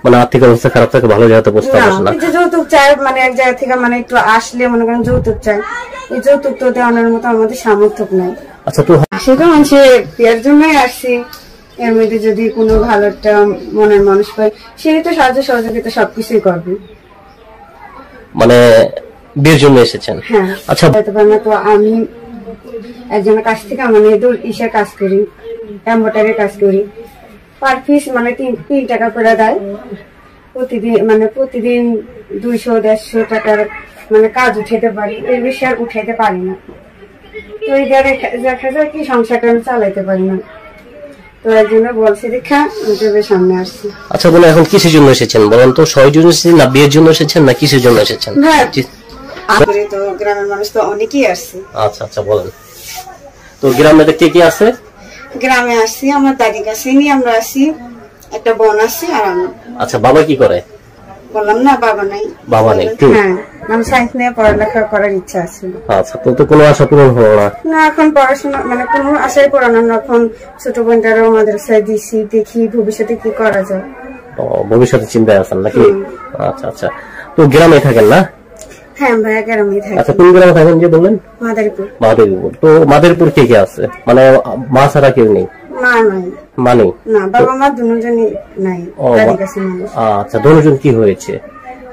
মানে আর্থিক অবস্থা খারাপ থাকে, ভালো জায়গাতে প্রস্তাব আসে না। যৌতুক চাই, মানে এক জায়গা থেকে মানে একটু আসলে মনে করেন যৌতুক চাই, এই যৌতুক তো দেওয়ানোর মতো আমাদের সামর্থ্য নাই। আচ্ছা, তো সেটা মানুষের বিয়ের জন্যই আসছি, এর মধ্যে যদি কোনো ভালো একটা মনের মানুষ পাই সে তো সাহায্য সহযোগিতা সবকিছুই করবে। মানে বিয়ের জন্য এসেছেন? হ্যাঁ। আচ্ছা, তো আমি একজনের কাছ থেকে মানে ইসের কাজ করি, এম্বয়ডারির কাজ করি, পার পিস মানে 3 টাকা করে দেয় প্রতিদিন, মানে প্রতিদিন 200-150 টাকার মানে কাজ উঠাইতে পারি, এর বেশি আর উঠাইতে পারি না। তো এই দেখা যায় কি সংসারটা আমি চালাইতে পারি না, তো একজন্য বলছে দেখা ইউটিউবের সামনে আসছি। আচ্ছা বলে এখন কিসের জন্য এসেছেন বলেন তো? সবার জন্য এসেছেন না বিয়ের জন্য এসেছেন না কিসের জন্য এসেছেন? তো গ্রামের মানুষ তো অনেকেই আসছে। আচ্ছা আচ্ছা বলেন তো, গ্রামে কে কে আছে? গ্রামে আসছি আমার দাদির কাছে নিয়ে আমরা আসি, একটা বোন আছে আর আমি। আচ্ছা, বাবা কি করে? বললাম না বাবা নাই। বাবা নেই? হ্যাঁ, আমি সায়েন্স নিয়ে পড়ালেখা করার ইচ্ছা আছে। আচ্ছা, তো কোনো আশা পূরণ হলো না? না, এখন পড়াশোনা মানে কোনো আশাই পড়ানো না, এখন ছোট বোনটারও মাদ্রাসায় দিছি, দেখি ভবিষ্যতে কি করা যায়। ভবিষ্যতে চিন্তায় আছেন নাকি? আচ্ছা আচ্ছা, তো গ্রামে থাকেন না? হ্যাঁ ভাইয়া, গ্রামে থাকি। আচ্ছা, কোন গ্রামে থাকেন যে বললেন? মাদারীপুর। মাদারীপুর। তো মাদারীপুর কে কে আছে? মানে মা ছাড়া কেউ নেই? মা নাই। মানে না, বাবা মা দুজনই নাই। আচ্ছা, দুজন কি হয়েছে?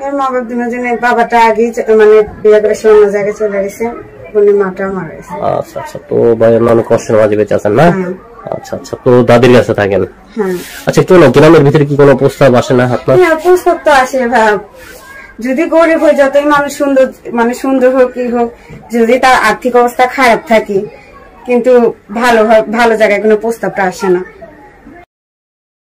মা বাবা দুজনে, বাবাটা আগে মানে বিয়ে করে অন্য জায়গায় চলে গেছে, বোনের মাটা মারা গেছে। আচ্ছা আচ্ছা, তো ভাইয়ের অনেক কষ্টের মাঝে বেঁচে আছেন না? আচ্ছা আচ্ছা, তো দাদির কাছে থাকেন? হ্যাঁ। আচ্ছা, একটু না গ্রামের ভিতরে কি কোনো প্রস্তাব আসে না আপনার? হ্যাঁ, প্রস্তাব তো আসে ভাই, যদি গরিব হয় যতই মানুষ সুন্দর মানে সুন্দর হোক কি হোক, যদি তার আর্থিক অবস্থা খারাপ থাকে কিন্তু ভালো জায়গায় কোনো প্রস্তাবটা আসে না।